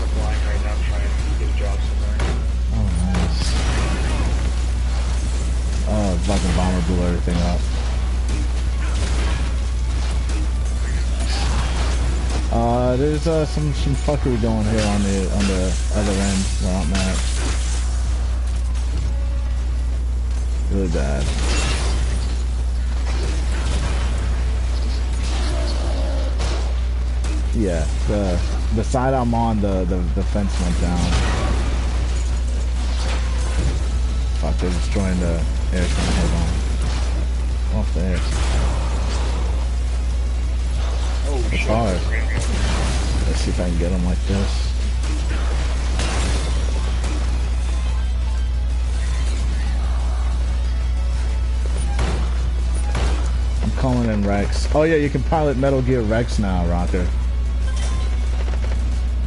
applying right now, trying to get a job somewhere. Oh, nice. Oh, fucking bomber blew everything up. There's some fuckery going here on the other end where I'm at. Really bad. Yeah, the side I'm on, the fence went down. Fuck, they're destroying the air conditioner. Hold on. Off the air. Oh, It's shit. hard. Let's see if I can get them like this. I'm calling in Rex. Oh yeah, you can pilot Metal Gear Rex now, Rocker.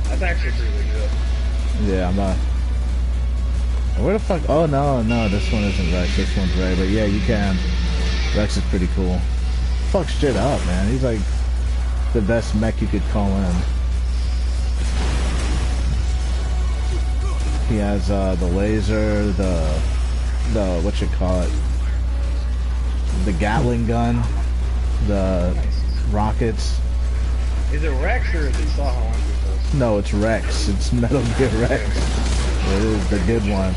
That's actually pretty good. Yeah, I'm not. Where the fuck? Oh no, this one isn't Rex. This one's Ray. But yeah, you can. Rex is pretty cool. Fuck shit up, man. He's like the best mech you could call in. He has the laser, the what you call it, the Gatling gun, the rockets. Is it Rex or is it Saw Olympus? No, it's Rex. It's Metal Gear Rex. It is the good one.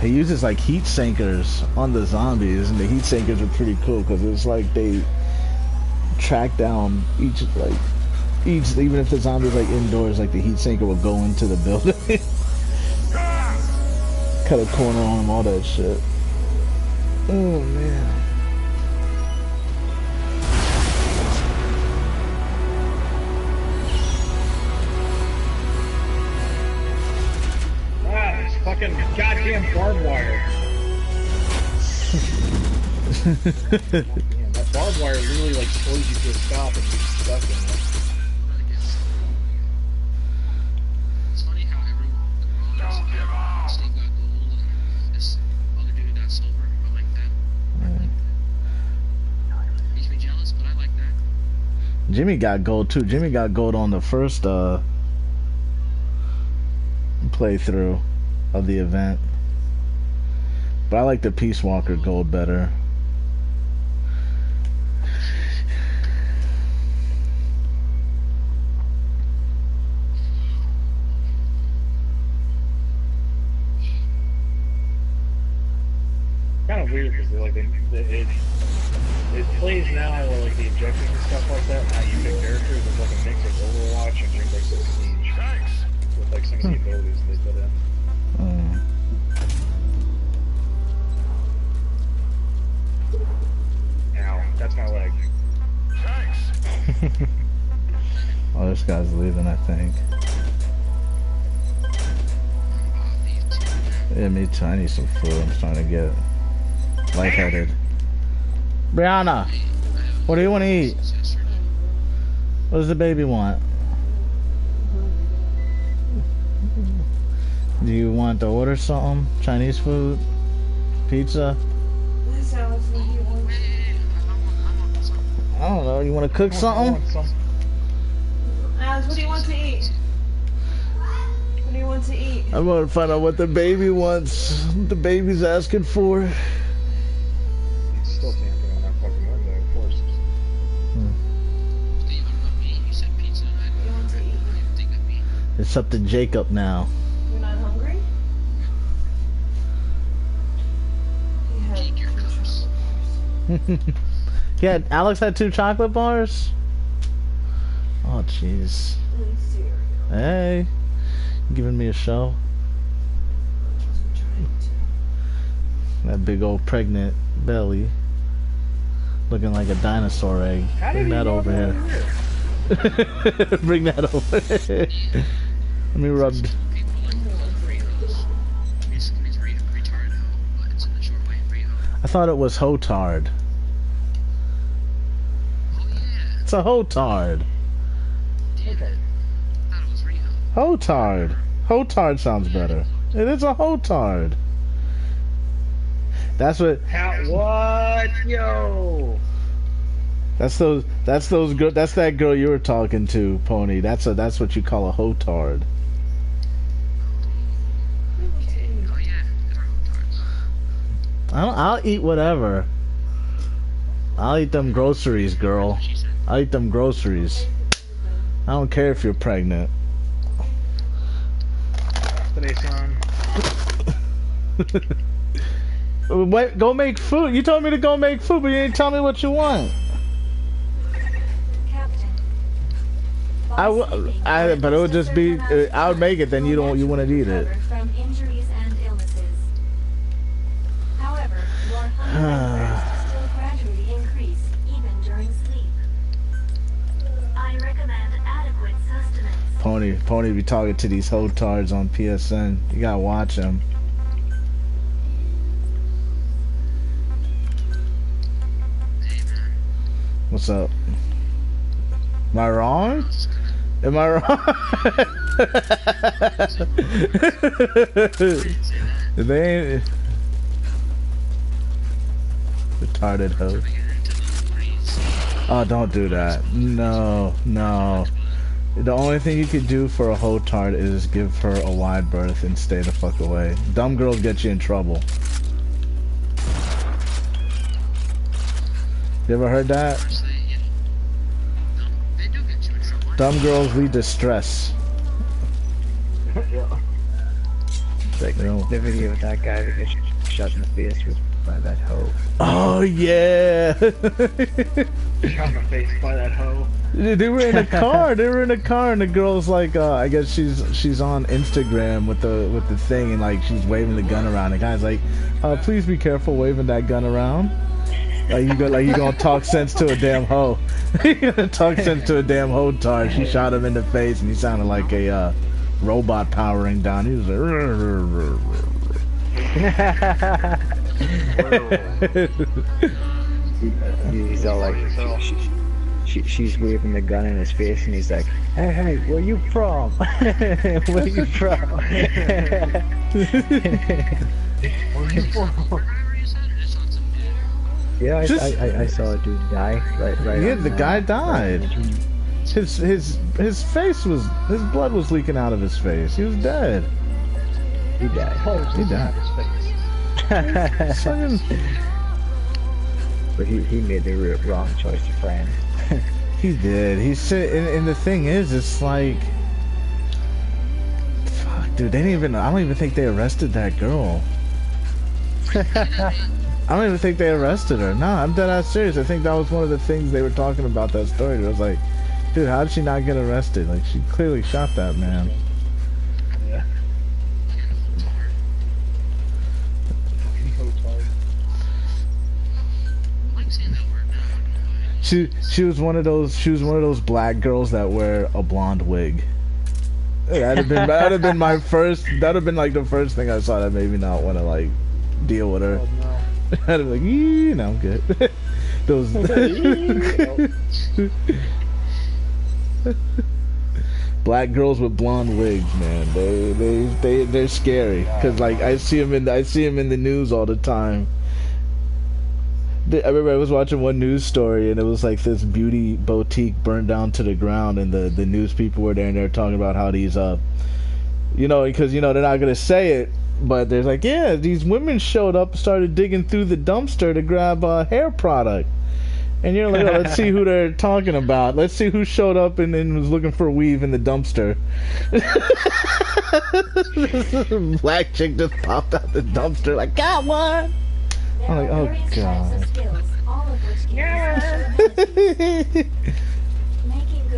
He uses like heat sinkers on the zombies, and the heat sinkers are pretty cool because it's like they track down each even if the zombie's like indoors, like the heat sinker will go into the building. Cut a corner on him, all that shit. Oh man. Fucking goddamn barbed wire. Damn, that barbed wire literally like slows you to a stop and you're stuck in it. It's funny how everyone state got gold and this other dude got silver. I like that. Makes me jealous, but I like that. Jimmy got gold too. Jimmy got gold on the first playthrough of the event, but I like the Peace Walker gold better. Kind of weird because like it plays now where like the objectives and stuff like that. How you pick characters is like a mix of Overwatch and Rainbow Six Siege with like some of the abilities they put in. Ow, that's my leg. Oh, this guy's leaving, I think. Yeah, me too. I need some food. I'm starting to get lightheaded. Brianna, what do you want to eat? What does the baby want? Do you want to order something? Chinese food? Pizza? I don't know. You want to cook something? Alice, what do you want to eat? What do you want to eat? I'm going to find out what the baby wants. What the baby's asking for. You still can't put on that fucking window, of course. It's up to Jacob now. You're not hungry? Take your cups. Yeah, Alex had 2 chocolate bars? Oh, jeez. Hey. Giving me a show. That big old pregnant belly. Looking like a dinosaur egg. Bring that over here. Bring that over here. Let me rub. People like Fritos. It's retarded hoe, but it's in the short way, Frito. I thought it was hotard. Oh yeah. It's a hotard. Damn it. I thought it was Rio. Hotard. Hotard sounds better. It is a hotard. That's what. What? Yo! That's those girl. That's that girl you were talking to, Pony. That's what you call a hotard. Oh yeah, they're hotards. I'll eat whatever. I'll eat them groceries, girl. She said. I'll eat them groceries. I don't care if you're pregnant. Today, son. Wait, go make food. You told me to go make food, but you didn't tell me what you want. But it would just be. I would make it. Then you wouldn't eat it. From injuries and illnesses. However, your hunger levels still gradually increase, even during sleep. I recommend adequate sustenance. Pony be talking to these hotards on PSN. You gotta watch them. Hey man. What's up? Am I wrong? Am I wrong? They ain't retarded host. Oh, don't do that. No. The only thing you could do for a hotard is give her a wide berth and stay the fuck away. Dumb girls get you in trouble. You ever heard that? They do get you in trouble. Dumb girls lead to stress. like No. the video of that guy that gets shot in the face by that hoe. Oh yeah. Shot in the face by that hoe. They were in a car. They were in a car, and the girl's like, I guess she's on Instagram with the thing, and like she's waving the gun around. The guy's like, please be careful waving that gun around. Like you gonna talk sense to a damn hoe. You gonna talk sense to a damn hoe tard. She shot him in the face, and he sounded like a robot powering down. He was like. He's all like, she's waving the gun in his face, and he's like, hey, where you from? Where you from? Where you from? Yeah, I saw a dude die right. Yeah, on, the guy died. His face was, his blood was leaking out of his face. He was dead. He died. He died. Fucking- But he made the wrong choice to friend. He did. He said, and the thing is, it's like, fuck, dude. They didn't even. I don't even think they arrested that girl. I don't even think they arrested her. No, I'm dead ass serious. I think that was one of the things they were talking about that story. It was like, dude, how did she not get arrested? Like, she clearly shot that man. Yeah. Fucking hoe-tard. I like saying that word now. She was one of those black girls that wear a blonde wig. That'd have been my first. That'd have been like the first thing I saw that made me not want to like deal with her. Oh, no. I'd be like, no, I'm good. Those black girls with blonde wigs, man. They're scary. Cause like I see them in the news all the time. I remember I was watching one news story, and it was like this beauty boutique burned down to the ground, and the news people were there, and they were talking about how these because they're not gonna say it. But there's like, yeah, these women showed up and started digging through the dumpster to grab hair product. And you're like, oh, let's see who they're talking about. Let's see who showed up and then was looking for weave in the dumpster. Black chick just popped out the dumpster like, got one! I'm like, oh, God.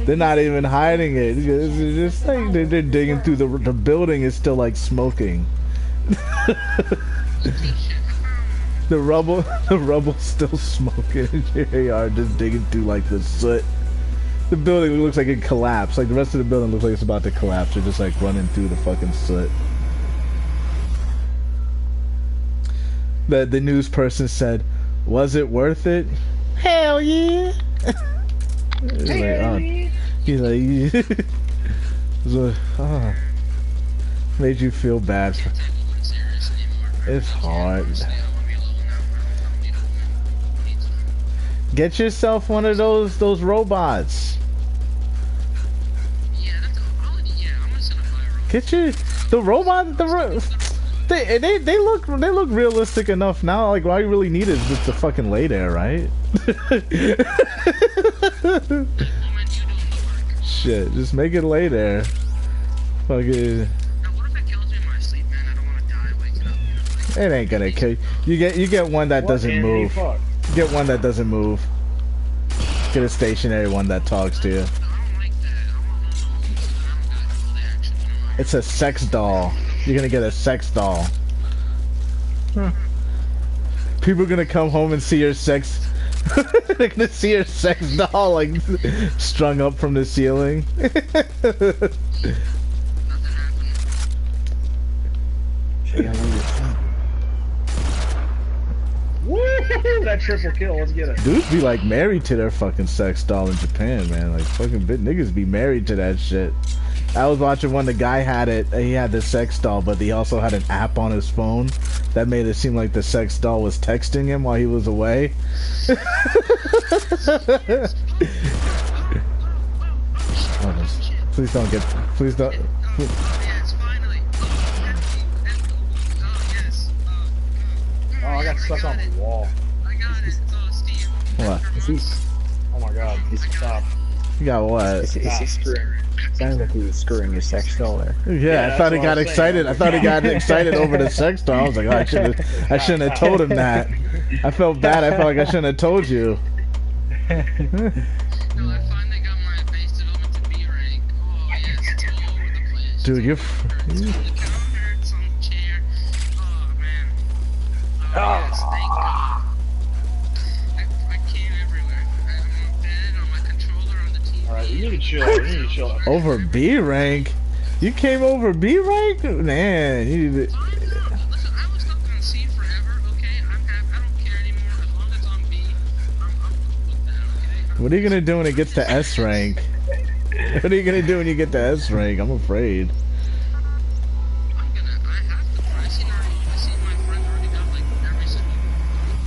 They're not even hiding it. It's just like they're digging through the building is still like smoking. The rubble's still smoking. Here they are just digging through like the soot. The building looks like it collapsed. Like the rest of the building looks like it's about to collapse. They're just like running through the fucking soot. The news person said, "Was it worth it?" Hell yeah. He's like, oh, made you feel bad. It's hard. Get yourself one of those robots. Yeah, I'm gonna send a viral. Get the robot. They look realistic enough now. Like, all you really need is just to fucking lay there, right? Shit, just make it lay there. Fucking. Now, what if it kills me in my sleep, man? I don't want to die waking up. It ain't gonna kill you. You get one that doesn't move. Fuck? Get one that doesn't move. Get a stationary one that talks to you. I don't like that. I want to all the action. It's a sex doll. You're gonna get a sex doll. People are gonna come home and see your sex. They're gonna see your sex doll like strung up from the ceiling. Nothing happened. Woo! That triple kill. Let's get it. Dudes be like married to their fucking sex doll in Japan, man. Like fucking niggas be married to that shit. I was watching one, the guy had it, he had the sex doll, but he also had an app on his phone that made it seem like the sex doll was texting him while he was away. Please don't get, please don't. Oh, yes, finally. Yes. Oh, I got stuck on the wall. I got it. Steve. What? Is he? Oh my god. Stop. You got what? Is he screwing? Sounded like he was screwing his sex doll there. Yeah, Yeah, I that's thought he what I got was saying. excited. I thought he got excited over the sex doll. I was like, oh, I shouldn't have told him that. I felt bad. I felt like I shouldn't have told you. No, I finally got my base development to B rank. Oh yes, it's all over the place. Dude, you're. It's on the counter, it's on the chair. Oh man. Oh yes, thank God. I came everywhere. I'm on bed, on my controller, on the TV. Alright, we need to chill. We need to chill. Over B rank? You came over B rank? Man, you need to... Listen, I was stuck on C forever, okay? I'm happy. I don't care anymore. As long as it's on B, I'm cool with that, okay? What are you gonna do when it gets to S rank? What are you gonna do when you get to S rank? I'm afraid. I have to try. I see my friends already got like every single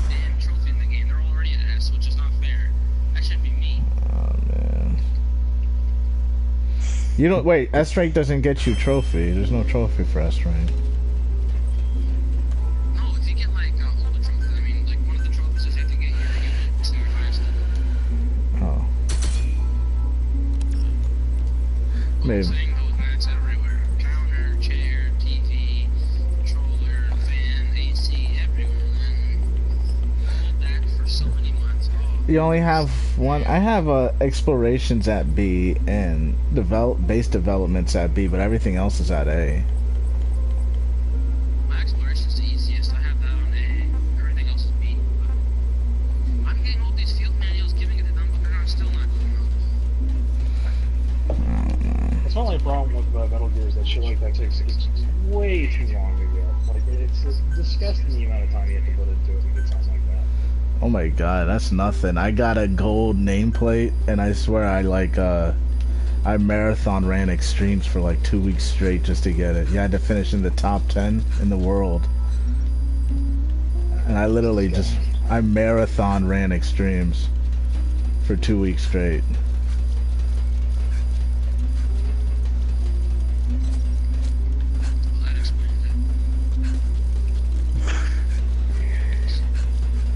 damn trophy in the game. They're already at S, which is not fair. That should be me. Oh man. You don't wait. S rank doesn't get you trophy. There's no trophy for S rank. No, if you get like all the trophies, I mean, like one of the trophies is you have to get your unit to your highest level. Oh. I'm Maybe. saying those mats everywhere. Counter, chair, TV, controller, fan, AC, everywhere. And all that for so many months. Oh, You only have one. I have explorations at B and base developments at B, but everything else is at A. my exploration's the easiest. I have that on A. Everything else is B. I'm getting all these field manuals, giving it to them, but they're not, still not doing it. That's my only problem with Metal Gear is that shit like that takes way too long to get. Like, it's disgusting the amount of time you have to put into it to get something like that. Oh my god, that's nothing. I got a gold nameplate, and I swear I marathon ran extremes for like 2 weeks straight just to get it. You had to finish in the top 10 in the world. And I literally I marathon ran extremes for 2 weeks straight. Well, that explains it.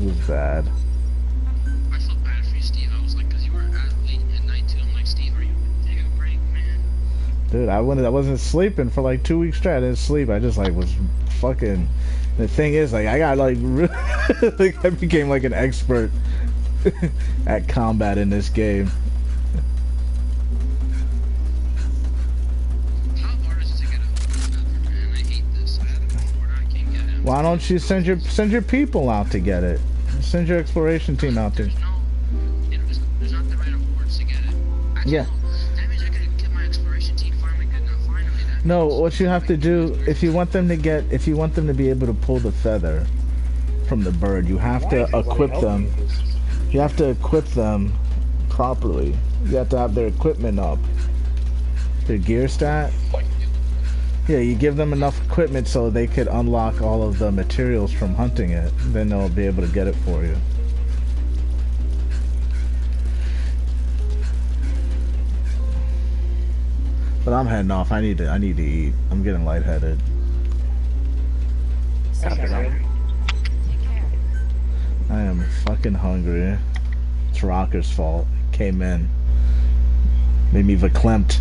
It was bad. I felt bad for you, Steve. I was like, because you were out late at night too. I'm like, Steve, are you taking a break, man? Dude, I wasn't sleeping for like 2 weeks straight. I didn't sleep. I just like was fucking. The thing is, like, I got like, like I became like an expert at combat in this game. How hard is it to get a feather, man? I hate this. I had it before, and I can't get it. Why don't you send your people out to get it? Send your exploration team out there. There's there's not the right awards to get it. Actually, Yeah. no, that means I could get my exploration team finally good enough. Finally, that No, means what you have to do if you want them to be able to pull the feather from the bird, you have Why to is nobody equip helping them. with this? You have to equip them properly. You have to have their equipment up. Their gear stat. Yeah, you give them enough equipment so they could unlock all of the materials from hunting it. Then they'll be able to get it for you. But I'm heading off. I need to eat. I'm getting lightheaded. That's not good. I am fucking hungry. It's Rocker's fault. Came in. Made me verklempt.